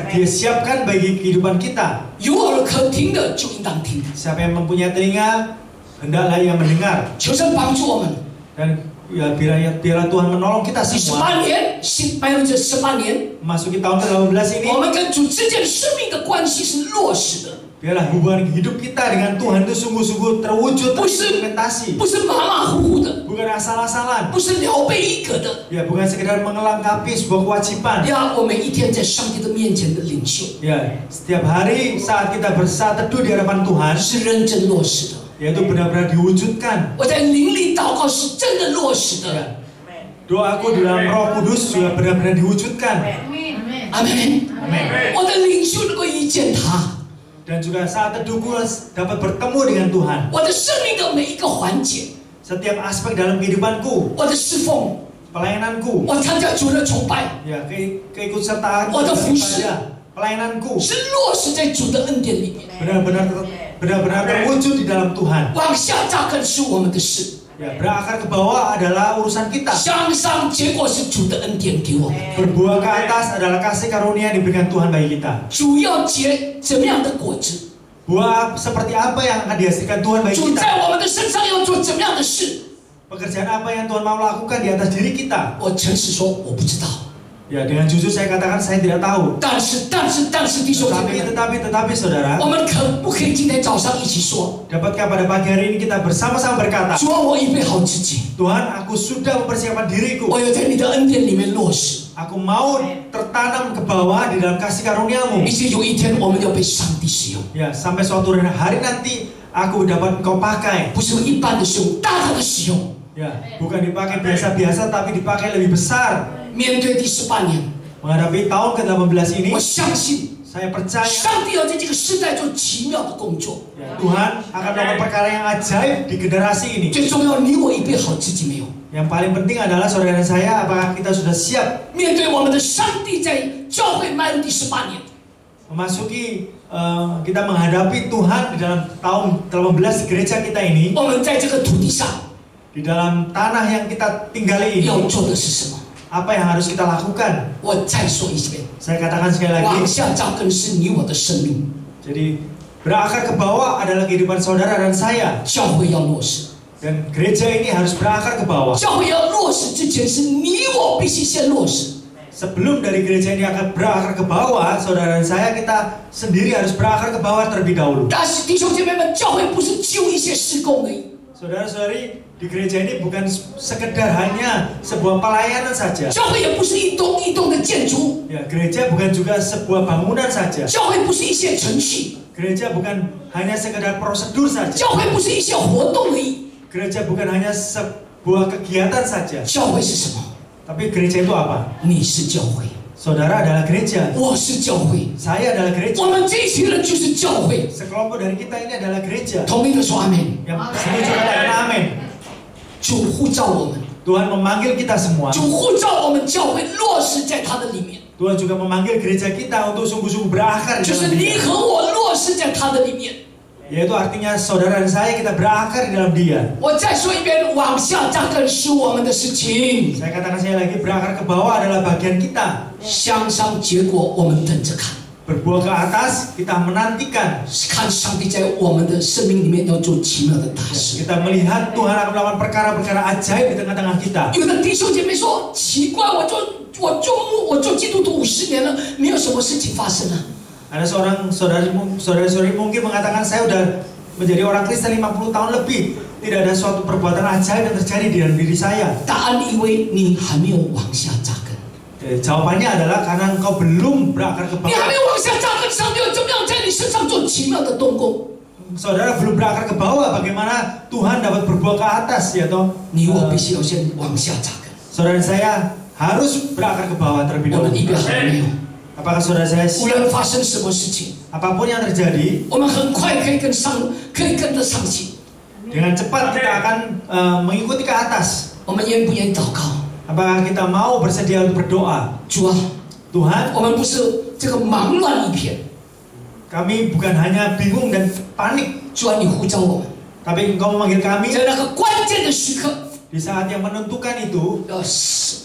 dia siapkan bagi kehidupan kita. 有耳可听的就应当听。 Siapa yang mempunyai telinga, hendaklah ia mendengar. 求神帮助我们。 Dan ya biarlah Tuhan menolong kita 第 semua. 18年，迈入这18年， Memasuki tahun ke-18 ini, 我们跟主之间生命的关系是落实的， biarlah hubungan hidup kita dengan Tuhan itu sungguh-sungguh terwujud, terimplementasi. 不是马马虎虎的， Bukan asal-asalan. 不是聊备一格的。 Ya, bukan sekedar melengkapi sebuah kewajiban. 呀，我每一天在上帝的面前的领袖， Ya, setiap hari saat kita bersatu teduh di hadapan Tuhan, 是认真落实的。 yaitu benar-benar diwujudkan. 我在灵里祷告是真的落实的。 Ya. Doaku di dalam Roh Kudus juga benar-benar diwujudkan. 阿门。 Amin. 我的领袖能够遇见他， Dan juga saat teduhku dapat bertemu dengan Tuhan. 我的生命的每一个环节， Setiap aspek dalam kehidupanku, 我的侍奉， pelayananku, 我参加主日崇拜， ya keikutsertaan, 我的服侍， pelayananku 是落实在主的恩典里面。 benar-benar terwujud di dalam Tuhan. 往下扎根是我们的事， Ya, berakar ke bawah adalah urusan kita. 向上结果是主的恩典给我们。 Berbuah ke atas adalah kasih karunia yang diberikan Tuhan bagi kita. 主要结怎么样的果子？ Buah seperti apa yang akan dihasilkan Tuhan bagi 主 kita? 在我们的身上要做怎么样的事？ Pekerjaan apa yang Tuhan mau lakukan di atas diri kita? 我诚实说，我不知道。 Ya, dengan jujur saya katakan saya tidak tahu. 但是，弟兄姐妹们， Tetapi saudara, 我们可不可以今天早上一起说？ dapatkah pada pagi hari ini kita bersama-sama berkata, 主啊，我预备好自己， Tuhan, aku sudah mempersiapkan diriku. 我要在你的恩典里面落实， Aku mau tertanam ke bawah di dalam kasih karuniamu. 以及有一天我们要被上帝使用， Ya, sampai suatu hari nanti aku dapat engkau pakai. 不是一般的使用，大大的使用。 Ya, bukan dipakai biasa-biasa tapi dipakai lebih besar. 面对第18年， Menghadapi tahun ke-18 ini, 我相信 saya percaya 上帝要在这个时代做奇妙的工作。 ya, Tuhan akan melakukan perkara yang ajaib di generasi ini. 最重要，你我预备好自己没有？ Yang paling penting adalah saudara saya, apakah kita sudah siap 面对我们的上帝在教会迈入第18年， memasuki kita menghadapi Tuhan di dalam tahun 18 gereja kita ini, 我们在这个土地上 di dalam tanah yang kita tinggali ini, 要做的是什么？ apa yang harus kita lakukan? 我再说一遍， Saya katakan sekali 往 lagi, 下扎根是你我的生命， jadi berakar ke bawah adalah kehidupan saudara dan saya, 教会要落实。 dan gereja ini harus berakar ke bawah. 教会要落实之前，是你我必须先落实。 Sebelum dari gereja ini akan berakar ke bawah, saudara dan saya kita sendiri harus berakar ke bawah terlebih dahulu. 但是弟兄姐妹们，教会不是就一些事工而已， Saudara-saudari, di gereja ini bukan sekedar hanya sebuah pelayanan saja. 教会也不是一栋一栋的建筑， Ya, gereja bukan juga sebuah bangunan saja. 教会不是一些程序， Gereja bukan hanya sekedar prosedur saja. 教会不是一些活动而已。 Gereja bukan hanya sebuah kegiatan saja. 教会是什么？ Tapi gereja itu apa? 你是教会， Saudara adalah gereja. 我是教会， Saya adalah gereja. 我们这一群人就是教会。 Sekelompok dari kita ini adalah gereja. 同意的说阿门。 Yang setuju katakan amin. 主呼召我们， Tuhan memanggil kita semua. 主呼召我们教会落实在他的里面， Tuhan juga memanggil gereja kita untuk sungguh-sungguh berakar di 就 dalam 是你 Dia. 和我落实在他的里面。 Yaitu artinya saudara dan saya kita berakar di dalam Dia. 我再说一遍，往下扎根是我们的事情， Saya katakan sekali lagi, berakar ke bawah adalah bagian kita. 向上结果我们等着看， Berbuah ke atas, kita menantikan. 看上帝在我们的生命里面要做奇妙的大事。 Kita melihat Tuhan akan melakukan perkara-perkara ajaib di tengah-tengah kita. 有的弟兄姐妹说：“奇怪，我做基督徒50年了，没有什么事情发生啊。” Ada seorang saudara-saudari mungkin mengatakan, saya udah menjadi orang Kristen 50 tahun lebih. Tidak ada suatu perbuatan ajaib yang terjadi di dalam diri saya. 答案因为你还没有往下扎根， Jawabannya adalah karena engkau belum berakar ke 你还 bawah. 没有往下扎根，上帝要怎么样在你身上做奇妙的动工？ Saudara belum berakar ke bawah, bagaimana Tuhan dapat berbuah ke atas, ya toh? 你我必须要先往下扎根。 Saudara saya harus berakar ke bawah terlebih 我 dahulu. 们预备好了没有？ Apakah saudara saya 无 siap? 论发生什么事情， Apapun yang terjadi, 我们很快可以跟得上去。 dengan cepat kita akan mengikuti ke atas. 我们愿不愿意祷告？ Apakah kita mau bersedia untuk berdoa? 主啊， Tuhan, 我们不是这个忙乱一片， kami bukan hanya bingung dan panik, 主啊，你呼召我们， tapi Engkau memanggil kami 在那个关键的时刻， di saat yang menentukan itu.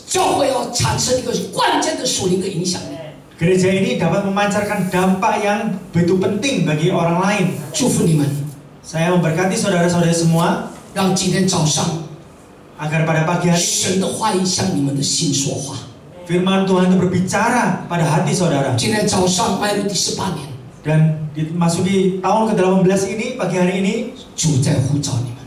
教会要产生一个关键的属灵的影响力。 Gereja ini dapat memancarkan dampak yang begitu penting bagi orang lain. 祝福你们， Saya memberkati saudara-saudari semua 让今天早上 agar pada pagi hari ini 神的话语向你们的心说话。 firman Tuhan itu berbicara pada hati saudara. 今天早上迈入第18年， Dan dimasuki tahun ke-18 ini, pagi hari ini, 主在呼召你们。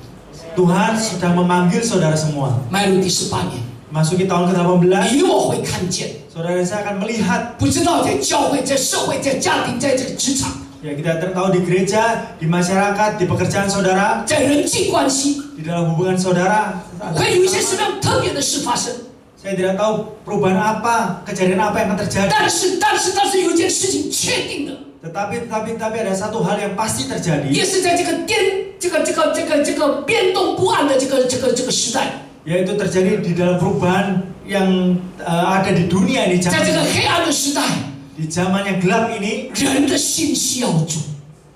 Tuhan sedang memanggil saudara semua. 迈入第18年， Masuki tahun ke-18, 你我会看见， saudara saya akan melihat. 不知道在教会、在社会、在家庭、在这个职场、 Ya, kita tahu di gereja, di masyarakat, di pekerjaan saudara, 在人际关系， di dalam hubungan saudara. 会有一些什么样特别的事发生。 Saya tidak tahu perubahan apa, kejadian apa yang akan terjadi. 但是有一件事情确定的， Tetapi ada satu hal yang pasti terjadi. 也是在这个变动不安的这个时代， Yaitu terjadi di dalam perubahan yang ada di dunia ini, 在这个黑暗的时代， di zaman yang gelap ini. 人的心需要主。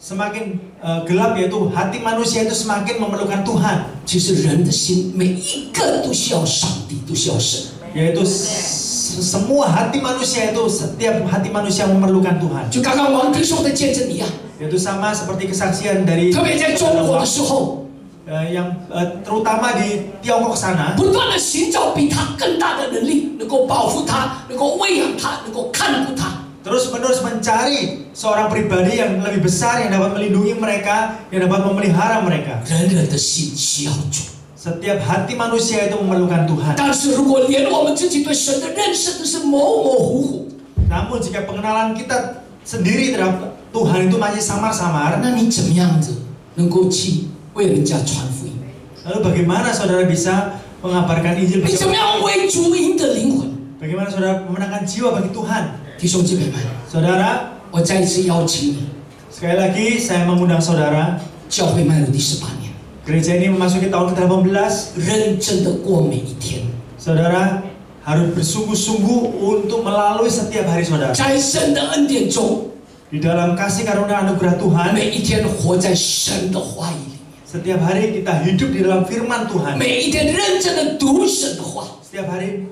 Semakin gelap, yaitu hati manusia itu semakin memerlukan Tuhan. 其实人的心每一个都需要上帝，都需要神。 Yaitu semua hati manusia itu, setiap hati manusia memerlukan Tuhan. 就刚刚王弟兄的见证一样， Yaitu sama seperti kesaksian dari 特别在中国的时候， yang terutama di Tiongkok sana. 不断的寻找比他更大的能力，能够保护他，能够喂养他，能够看顾他。 Terus-menerus mencari seorang pribadi yang lebih besar, yang dapat melindungi mereka, yang dapat memelihara mereka. 人人的心需要主， Setiap hati manusia itu memerlukan Tuhan. 但是如果连我们自己对神的认识都是模模糊糊， Namun jika pengenalan kita sendiri terhadap Tuhan itu masih samar-samar, 那你怎么样子能够去为人家传福音？ lalu bagaimana saudara bisa mengabarkan Injil 你 bagi 怎么样为主赢得灵魂？ Bagaimana saudara memenangkan jiwa bagi Tuhan? 弟兄姐妹们， Saudara, 我再一次邀请你， sekali lagi saya mengundang saudara. 教会迈入第18年， Gereja ini memasuki tahun ke-18. 认真的过每一天， Saudara harus bersungguh-sungguh untuk melalui setiap hari saudara. 在神的恩典中， Di dalam kasih karunia anugerah Tuhan, 每一天活在神的话语里面， setiap hari kita hidup di dalam firman Tuhan. 每一天认真的读神的话。 Setiap hari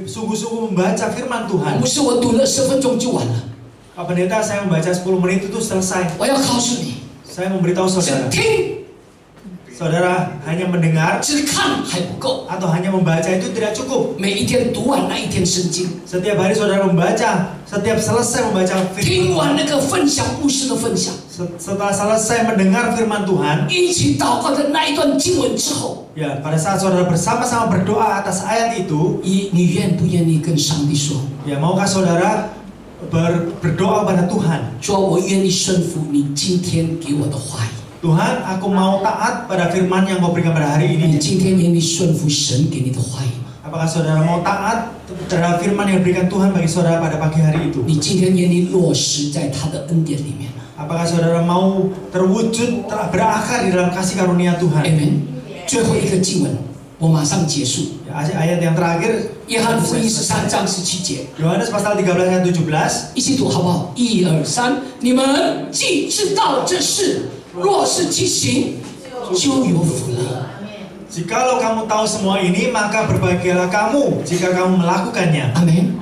sungguh-sungguh membaca firman Tuhan. 不是我读了10分钟就完了， Pak Pendeta, saya membaca 10 menit itu selesai. 我要告诉你， Saya memberitahu 是 saudara. 听， saudara hanya mendengar 只看还不够， atau hanya membaca itu tidak cukup. 每一天读完那一天圣经， Setiap hari saudara membaca, setiap selesai membaca 听 firman 完 Tuhan, 那个分享牧师的分享， setelah selesai mendengar firman Tuhan, 一起祷告的那一段经文之后， ya pada saat saudara bersama-sama berdoa atas ayat itu, 你愿不愿意跟上帝说， ya maukah saudara berdoa pada Tuhan, 说我愿意顺服你今天给我的话语， Tuhan aku mau taat pada firman yang kau berikan pada hari 你 ini. 今天愿意顺服神给你的话语吗？ Apakah saudara mau taat terhadap firman yang diberikan Tuhan bagi saudara pada pagi hari itu? 你今天愿意落实在他的恩典里面吗？ Apakah saudara mau terwujud, berakar di dalam kasih karunia Tuhan? Amen。最后一个经文，我马上结束。 Ya, ayat yang terakhir, 约翰福音13章17节， Yohanes pasal 13 ayat 17. 一起读好不好？1、2、3，你们既知道这事，若是去行，就有福了。 Jikalau kamu tahu semua ini, maka berbahagialah kamu jika kamu melakukannya. 阿门。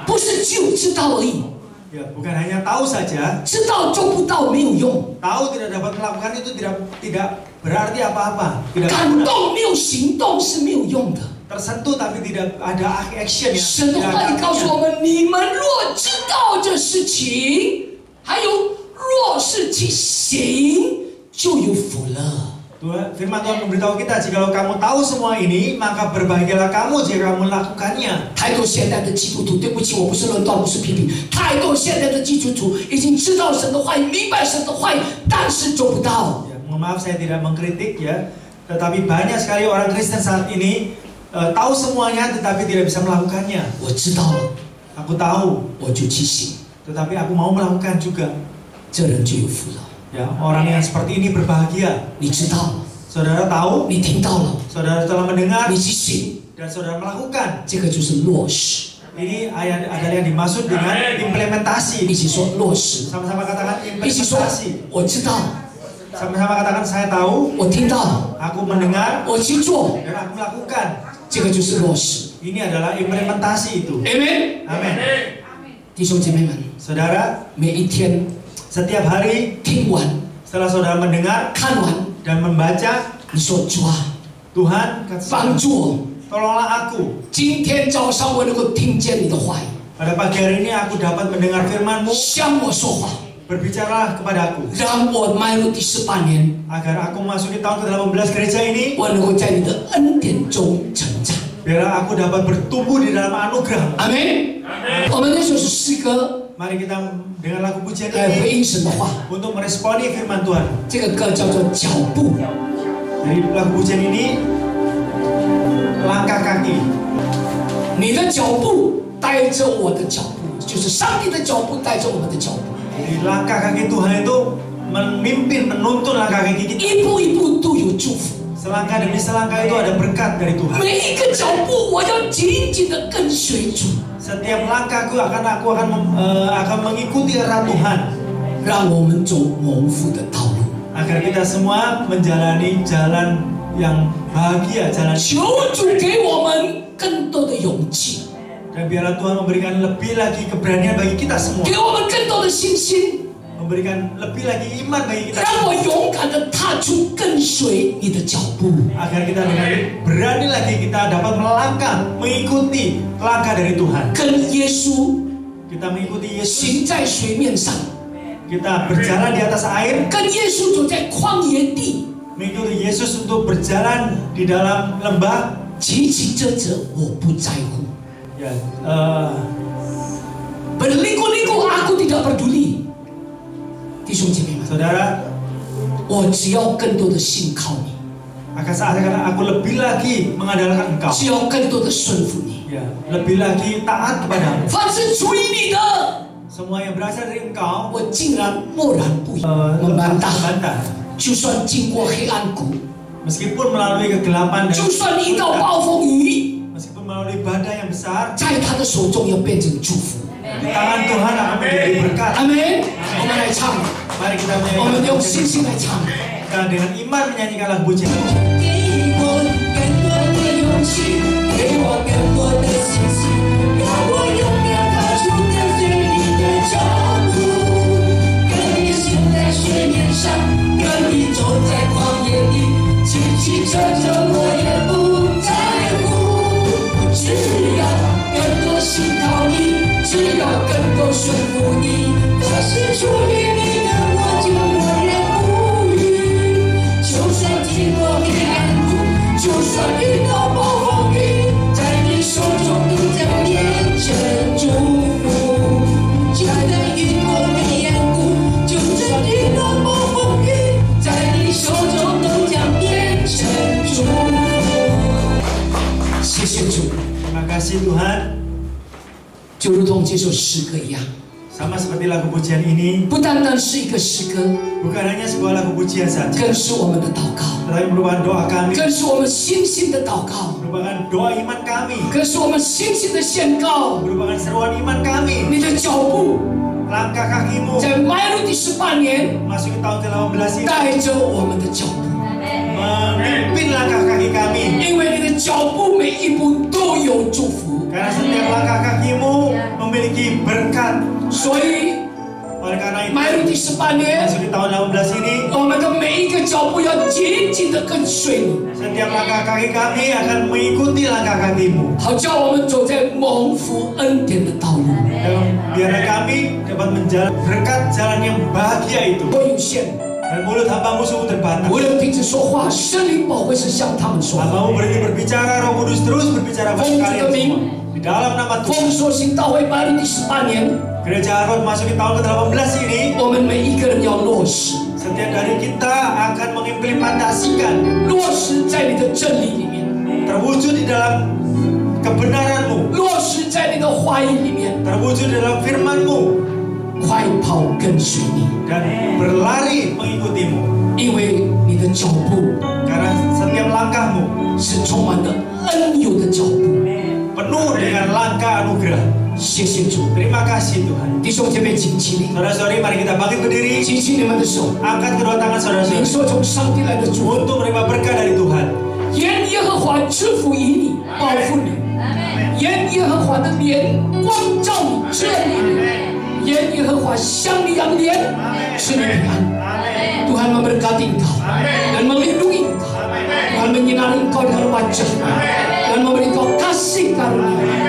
不是只有知道而已， Ya, bukan hanya tahu saja, 知道做不到没有用， tahu tidak dapat melakukan itu tidak berarti apa-apa. Tidak 感 berguna. 动没有行动是没有用的。 Tersentuh tapi tidak ada action yang 神的 tidak 话 ada 语告诉 action. 我们：你们若知道这事情，还有若是去行，就有福了。 Firman Tuhan memberitahu kita, jikalau kamu tahu semua ini, maka berbahagialah kamu jika kamu melakukannya. 太多现代的基督徒，对不起，我不是论断，不是批评。太多现代的基督徒已经知道神的话语，明白神的话语，但是做不到。 Ya, mohon maaf saya tidak mengkritik ya, tetapi banyak sekali orang Kristen saat ini tahu semuanya tetapi tidak bisa melakukannya. 我知道了， Aku tahu, 我就去行， tetapi aku mau melakukan juga. 这人就有福了。 Ya, orang yang seperti ini berbahagia. 你知道了， Saudara tahu, 你听到了， saudara telah mendengar 你去行， dan saudara melakukan. 这个就是落实。 Ini adalah yang dimaksud dengan 一 implementasi. 起说落实， Sama-sama katakan 一起说 implementasi. 我知道， Sama-sama katakan saya tahu, 我听到了， aku mendengar 我去做， dan aku melakukan. 这个就是落实。 Ini adalah implementasi itu. Amen。 Amin. 弟兄姐妹们， Saudara, 每一天 setiap hari 听完、 setelah saudara mendengar 看完， dan membaca, 你说主啊， Tuhan 帮助我。 tolonglah aku. 今天早上我能够听见你的话语， Pada pagi hari ini aku dapat mendengar firman-Mu, 向我说话， berbicaralah kepadaku 让我迈入第18年， agar aku memasuki tahun ke-18 gereja ini, 我能够在你的恩典中成长。 biarlah aku dapat bertumbuh di dalam anugerah. 阿门。我们那首是诗歌， Mari kita dengan lagu pujian 回 ini 应神的话。 untuk meresponi firman Tuhan. 这个歌叫做脚步， Jadi lagu pujian ini langkah kaki. 你的脚步带着我的脚步，就是上帝的脚步带着我们的脚步， Jadi langkah kaki Tuhan itu memimpin, menuntun langkah kaki kita. 一步一步都有祝福。 Selangkah demi selangkah itu ada berkat dari Tuhan. 每一个脚步，我要紧紧的跟随主， Setiap langkahku akan mengikuti arah Tuhan, 让我们走蒙福的道路。 agar kita semua menjalani jalan yang bahagia, jalan 求主给我们更多的勇气， dan biarlah Tuhan memberikan lebih lagi keberanian bagi kita semua, 给我们更多的信心， memberikan lebih lagi iman bagi kita 让 semua, 我勇敢的踏出跟随你的脚步。 agar kita dengan berani lagi kita dapat melangkah mengikuti langkah dari Tuhan. 跟耶稣 Kita mengikuti Yesus, 行在水面上， kita berjalan di atas air, 跟耶稣走在旷野地， mengikuti Yesus untuk berjalan di dalam lembah. 奇奇折折我不在乎， Ya, berliku-liku aku tidak peduli。弟兄姐妹们， saudara, 我只要更多的信靠你， akan seakan aku lebih lagi mengandalkan Engkau. 只要更多的顺服你。 Ya, lebih lagi taat kepadamu. 凡是属于你的， Semua yang berasal dari Engkau, 我竟然默然不语。membantah， membantah. 就算经过黑暗谷， Meskipun melalui kegelapan 就 dan 算遇到暴风雨， meskipun melalui badai yang besar, 在他的手中要变成祝福。 di tangan Tuhan akan menjadi berkat. 阿门。我们来唱， Mari kita 我们 menyanyikan 用信心来唱。 kita dengan iman menyanyikan lagu pujian. 给我更多的勇气，给我更多的信心，让我勇敢踏出跟随你的脚步，跟你行在水面上，跟你走在旷野里， kasih Tuhan, 就如同这首诗歌一样， sama seperti lagu pujian ini, 不单单是一个诗歌， bukan hanya sebuah lagu pujian saja, 更是我们的祷告， tetapi merupakan doa kami, 更是我们信心的祷告， merupakan doa iman kami, 更是我们信心的宣告。 merupakan seruan iman kami. 你的脚步 Langkah kakimu 在迈入第18年， masuk ke tahun ke-18 ini 带着我们的脚步， memimpin langkah kaki kami, 因为你的脚步每一步都有祝福， karena setiap langkah kakimu memiliki berkat. 所以 Oleh karena itu 迈入第18年， masuk di tahun 18 ini, 我们的每一个脚步要紧紧的跟随你， setiap langkah kaki kami akan mengikuti langkah kakimu, 好叫我们走在蒙福恩典的道路。 dan biarlah kami dapat menjalan berkat jalan yang bahagia itu. 我有限， Dan mulut hambamu sungguh terbatas. 无论停止说话，圣灵宝会是向他们说话。 Hambamu berhenti berbicara, Roh Kudus terus berbicara pada kalian semua. Di dalam nama 丰 Tuhan, 硕行道会迈入第18年， Gereja Harvard masuk di tahun ke-18 ini, 我们每一个人要落实， setiap dari kita akan mengimplementasikan, 落实在你的真理里面， terwujud di dalam kebenaranmu, 落实在你的话语里面， terwujud di dalam firmanmu, 快跑跟随你， dan berlari mengikutimu. 因为你的脚步 Karena setiap langkahmu 是充满了恩有的脚步。 penuh dengan langkah anugerah. 谢谢主， Terima kasih Tuhan. 弟兄姐妹，请起立， Saudara-saudari, mari kita bangkit berdiri, 举起你们的手， angkat kedua tangan 领 saudara-saudari 受从上帝来的祝福。 untuk menerima berkat dari Tuhan. 愿耶和华赐福于你，保护你；愿耶和华的脸光照你，遮蔽你；愿耶和华向你扬脸，使你平安。Tuhan memberkati engkau dan melindungi engkau. Tuhan menyinari engkau dengan wajah dan memberi engkau kasih karunia.